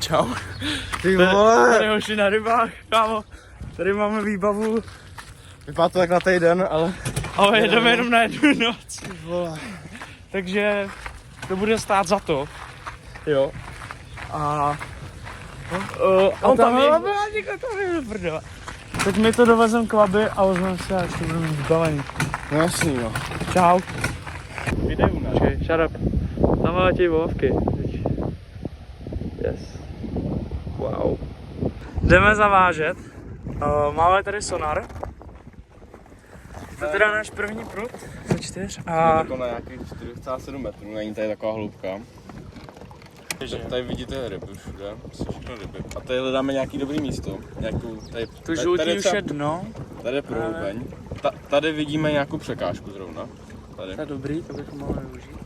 čau. Ty vole. Tady hoši na rybách, kámo. Tady máme výbavu. Vypadá to tak na týden, ale... Ale jedeme jenom na jednu noc. Ty vole. Takže to bude stát za to. Jo. A on tam je... Teď my to dovezem k Labi a ozveme se, až to budeme zbavení. No jasný, no. Čau. Videj u nás. Okay, shut up. Tam máme ti volavky. Yes. Wow. Jdeme zavážet. Máme tady sonar. To je teda náš první prut ze 4 a... Jako na nějakých 4,7 metrů, není tady taková hloubka. Tady vidíte ryby všude, všechno ryby. A tady hledáme nějaký dobrý místo. Nějakou, Tu žlutí už je dno. Tady je prohloubeň. Tady vidíme nějakou překážku zrovna. Tady. To je dobrý, to bychom mohli využít.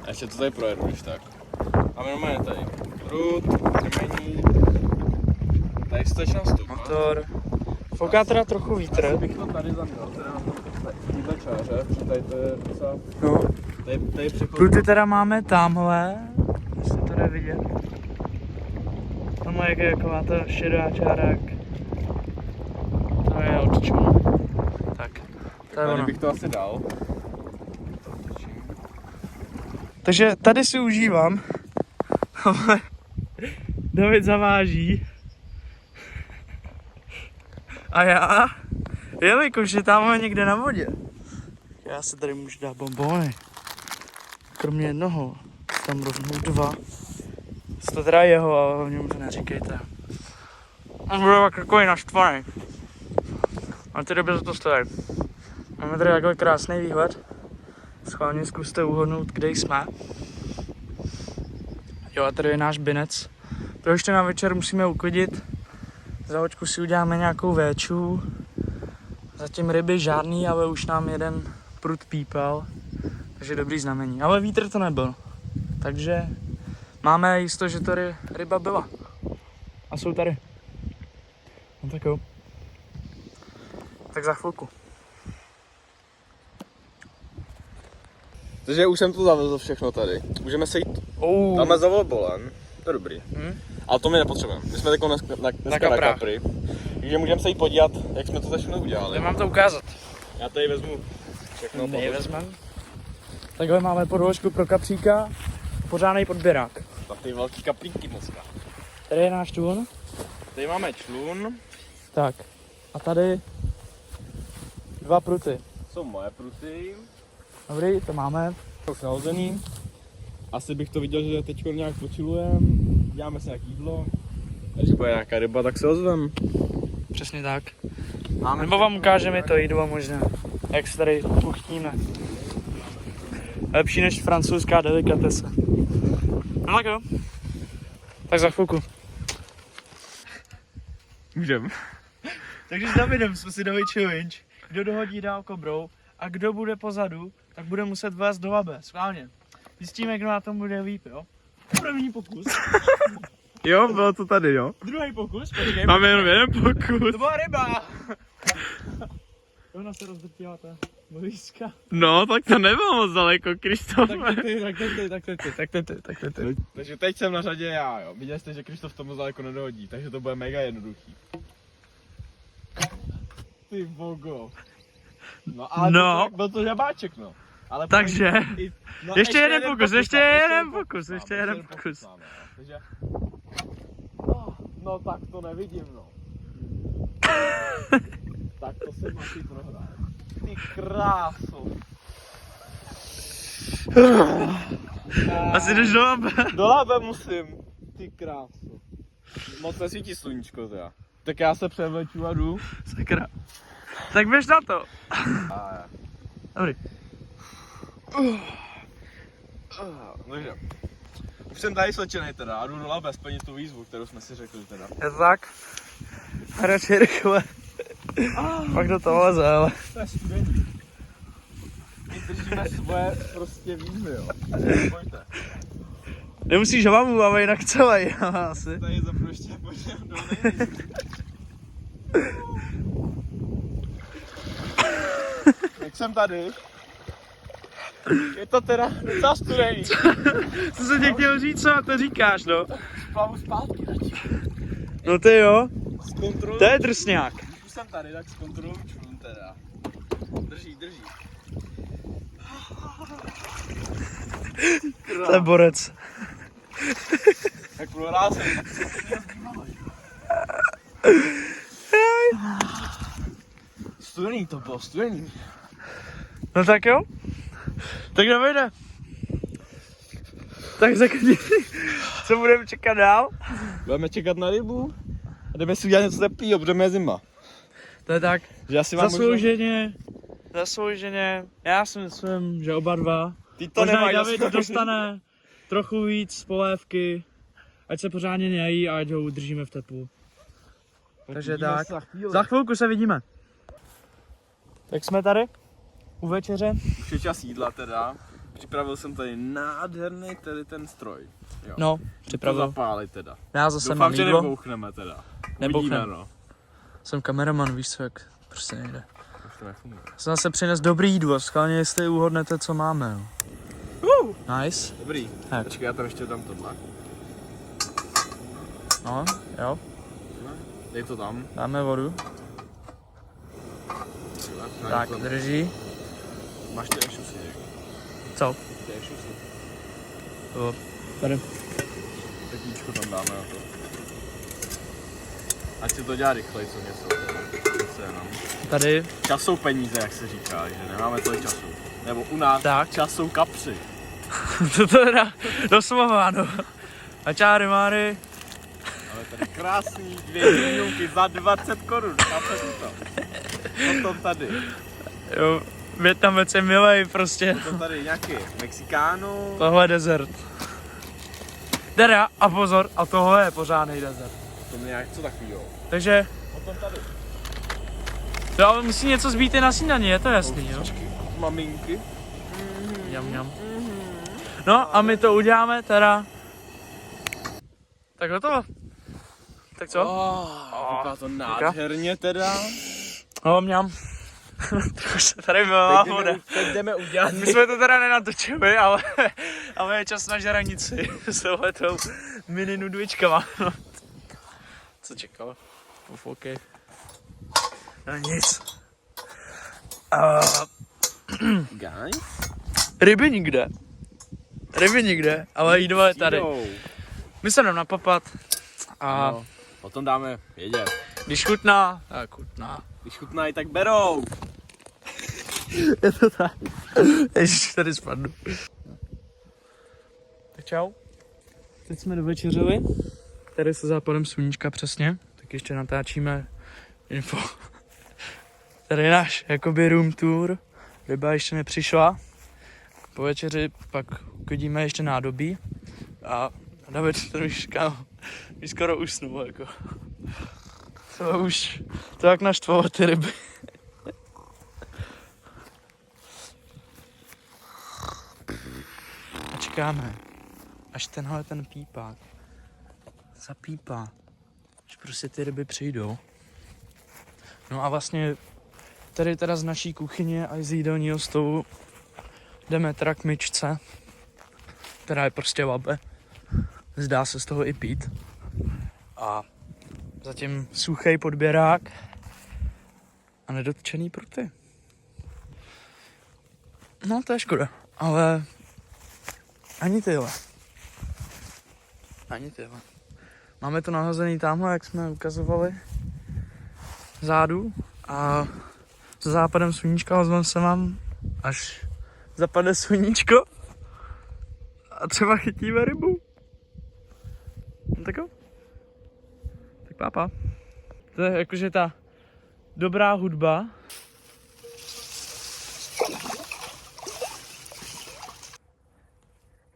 A ještě to tady projedu, když tak. A normálně tady prut, krmení. Tady stečná stupa. Motor. Fouká teda trochu vítr. Asi bych to tady zaměl, teda na čáře, protože tady to je docela... No. Tady přechodí. Pruty teda máme tamhle, jestli to jde vidět. Tamhle je taková ta šedá čára, to je od čluna. Tak, to je Tady ono. bych to asi dal. Takže tady si užívám. David zaváží. A já, jelikož je tam někde na vodě, já se tady můžu dát bonbony. Kromě jednoho, tam rovnou 2. To teda jeho, ale o něm to neříkejte. On bude takový naštvaný. A ty době za to stojí. Máme tady takhle krásný výhled. Schválně zkuste uhodnout, kde jsme. Jo, a tady je náš binec. To ještě na večer musíme uklidit. Za hoďku si uděláme nějakou véču. Zatím ryby žádný, ale už nám jeden prut pípal. Takže dobrý znamení. Ale vítr to nebyl. Takže máme jisto, že tady ryba byla. A jsou tady. No tak jo. Tak za chvilku. Takže už jsem to zavezl všechno tady. Můžeme se jít. Tam je zavol bolen. To je dobrý. Ale to my nepotřebujeme. My jsme dneska na Capri. Takže můžeme se jít podívat, jak jsme to všechno udělali. Já mám to ukázat. Já tady vezmu všechno. Nevezmem. Takhle máme podložku pro kapříka. Pořádnej podběrák. Na ty velký kaplínky dneska. Tady je náš člun. Tady máme člun. Tak. A tady 2 pruty. Jsou moje pruty. Dobrý, to máme. Už nahozený. Asi bych to viděl, že teď nějak počilujeme. Děláme si nějaký jídlo. A když bude nějaká ryba, tak se ozvem. Přesně tak. Nebo vám ukážeme to jídlo možná. Jak se tady uchtíme. Lepší než francouzská delikatese. No tak jo. Tak za chvilku. Můžem. Takže s Davidem jsme si dali challenge. Kdo dohodí dál kobrou a kdo bude pozadu, tak bude muset vlézt do labe. Schválně. Zjistíme, kdo na tom bude líp, jo? První pokus. Jo, bylo to tady, jo. Druhý pokus, počkej. Máme jenom jeden pokus. To byla ryba. Ona se rozdrtila ta blízka. No, tak to nebylo moc daleko, Krištof. Tak ty. Takže teď jsem na řadě já, jo. Viděli jste, že Krištof to moc daleko nedohodí, takže to bude mega jednoduchý. Ty bogo. No ale No. byl to žabáček, no. Ale Takže, no, ještě jeden pokus, ještě jeden máme, pokus. máme, jo. Takže... No tak to nevidím, no. Tak to se Matěj prohrál. Ty kráso. Asi jdeš do labe. Do labe musím. Ty kráso. Moc nesvítí sluníčko teda. Tak já se převleču a jdu. Sakra. Tak běž na to. Dobrý. Takže. Už jsem tady slečenej teda a jdu do labe splnit tu výzvu, kterou jsme si řekli teda. Je to tak? Radši rychle. Pak do toho leze, ale. To je studený. My držíme svoje prostě výzvy, jo. Pojďte. Nemusíš hlavu, ale jinak celý, asi. Tady zaproště pojďme do nejvíc. Jak jsem tady, Je to teda docela studený. Co jsem tě chtěl říct, co na to říkáš, no? Plavu zpátky radši. No ty jo, Zkontroluji. to je drsňák. Když už jsem tady, tak zkontroluji člun teda. Drží. To je borec. Tak prohrál jsem. Studený to bylo, studený. No tak jo. Tak Davide. Tak řekni, co budeme čekat dál? Budeme čekat na rybu a jdeme si udělat něco teplýho, protože je zima. To je tak. Že asi vám Zaslouženě. Já si myslím, že oba dva. Ty to Možná nemáš i David zaslouženě. dostane trochu víc polévky. Ať se pořádně nejí a ať ho udržíme v teplu. Takže Vidíme tak. se za chvíli. Za chvilku se vidíme. Tak jsme tady u večeře. Už je čas jídla teda. Připravil jsem tady nádherný ten stroj. Jo. No, To připravil. zapálit teda. Já zase Doufám, mám že jídlo. nebouchneme teda. Nebouchneme. Uvidíme, no. Jsem kameraman, víš co, jak prostě nejde. Už to nefunguje. Jsem zase přines dobrý jídlo, schválně jestli uhodnete, co máme. Jo. Nice. Dobrý. Tak. Počkej, já tam ještě dám tohle. No, jo, Dej to tam. dáme vodu. Tak, drží. Máš ty šusy. Co? Ty šusy. Jo, tady. Takíčko tam dáme na to. Ať si to dělá rychleji, co něco. Zase jenom. Tady. Čas jsou peníze, jak se říká, že nemáme tolik času. Nebo u nás Tak. čas jsou kapři. To teda doslova, no. A čáry máry. Ale tady krásný 2 milionky za 20 korun. Chápeš to? Potom tady. Jo, Vietnamec je milej prostě. Potom tady nějaký Mexikánu. Tohle je desert. Teda, a pozor, a tohle je pořádný desert. To nějak co takovýho. Takže, Potom tady. to ale musí něco zbýt i na snídaní, je to jasný, jo? Maminky. Mňam. No a my to uděláme teda. Tak hotovo. Tak co? Vypadá to nádherně teda. No, mňam. Trochu se tady byla voda. Teď jdeme udělat. My jsme to teda nenatočili, ale je čas na žaranici s touhletou mini nudvičkama. No. Co čekal? OK. No nic. Guys? Ryby nikde, ale jídlo je tady. My se jdeme napapat a No, potom dáme vědět. když chutná, tak chutná. Když chutnají, tak berou. Je to tak. Ježiš, tady spadnu. Tak čau. Teď jsme dovečeřili. Tady se západem sluníčka přesně. Tak ještě natáčíme info. Tady je náš jakoby room tour. Ryba ještě nepřišla. Po večeři pak uklidíme ještě nádobí. A David ten už skoro usnul jako. To jak naštvalo ty ryby. A čekáme, až ten pípák zapípá, že prostě ty ryby přijdou. No a vlastně tady teda z naší kuchyně a z jídelního stolu jdeme teda k myčce, která je prostě labe. Zdá se z toho i pít. A zatím suchý podběrák a nedotčený pruty. No to je škoda, ale ani tyhle. Máme to nahozený tamhle, jak jsme ukazovali vzadu a za západem sluníčka ozvem se vám, až zapadne sluníčko a třeba chytíme rybu. No tak jo. Tak pápa. To je jakože ta dobrá hudba.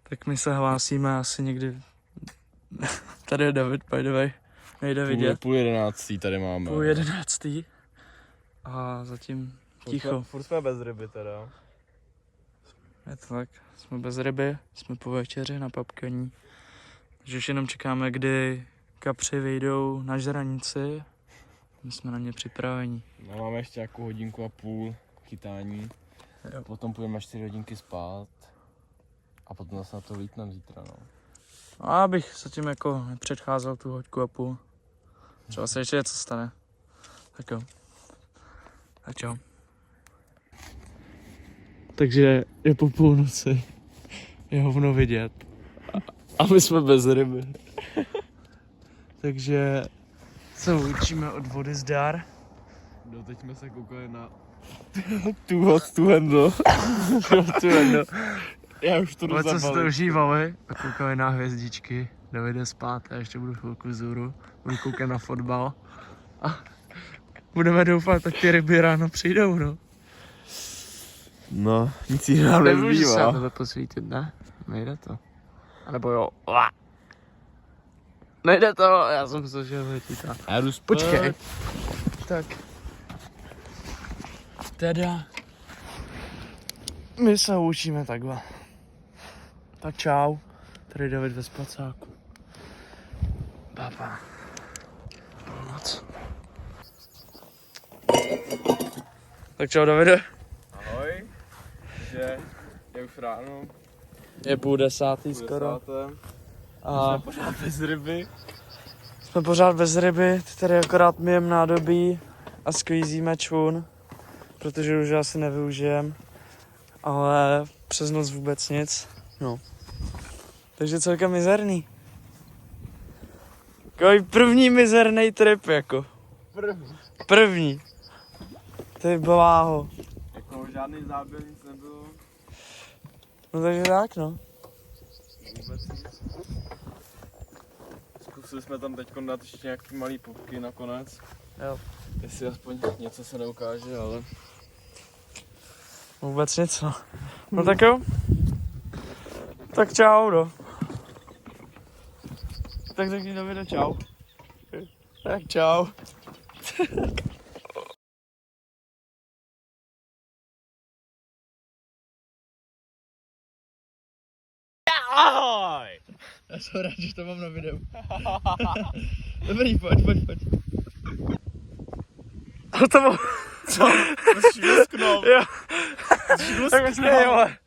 Tak my se hlásíme asi někdy. Tady je David, by the way. Nejde vidět. Půl 11 tady máme. 10:30. A zatím ticho. Furt jsme bez ryby teda. Je to tak. Jsme bez ryby, jsme po večeři na papkaní. Takže už jenom čekáme, kdy kapři vyjdou na žranici. My jsme na ně připraveni. No, máme ještě jako 1,5 hodiny chytání. Potom půjdeme 4 hodinky spát. A potom zase na to lítneme zítra, no. A abych se tím jako nepředcházel tu hoďku a půl. Třeba se ještě něco stane. Tak jo. Tak čau. Takže je po půlnoci. Je hovno vidět. A my jsme bez ryby. Takže se učíme od vody zdar. No, teď jsme se koukali na Tu handle. Já už to jdu Co se to zabalit. užívali a koukali na hvězdičky. David jde spát a ještě budu chvilku vzhůru. Budu koukat na fotbal. A budeme doufat, tak ty ryby ráno přijdou, no. No, nic jiného Nemůžu se na nezbývá. tebe posvítit, ne? Nejde to. A nebo jo. Nejde to, já jsem myslel, že letí ta. Já jdu spát. Počkej. Tak. Teda. My se učíme takhle. Tak čau. Tady David ve spacáku. Papa. Moc. Tak čau Davide. Ahoj. Takže je už ráno. Je 9:30 skoro. A Pořád bez ryby. jsme pořád bez ryby, tady akorát myjem nádobí a sklízíme člun, protože už asi nevyužijem, ale přes noc vůbec nic, no. Takže celkem mizerný. Takový první mizerný trip, jako. První. Ty bláho. Jako žádný záběr, nic nebylo. No takže tak, no. Vůbec nic. Zkusili jsme tam teď dát ještě nějaký malý pupky nakonec. Jo. Jestli aspoň něco se neukáže, ale... Vůbec nic, no. No tak jo. Tak čau, no. Tak řekni Davide čau. Tak čau. Ahoj! Já jsem rád, že to mám na videu. Dobrý, pojď. A to bylo... Co? To jsi lusknul. Jo. Tak počkej, vole.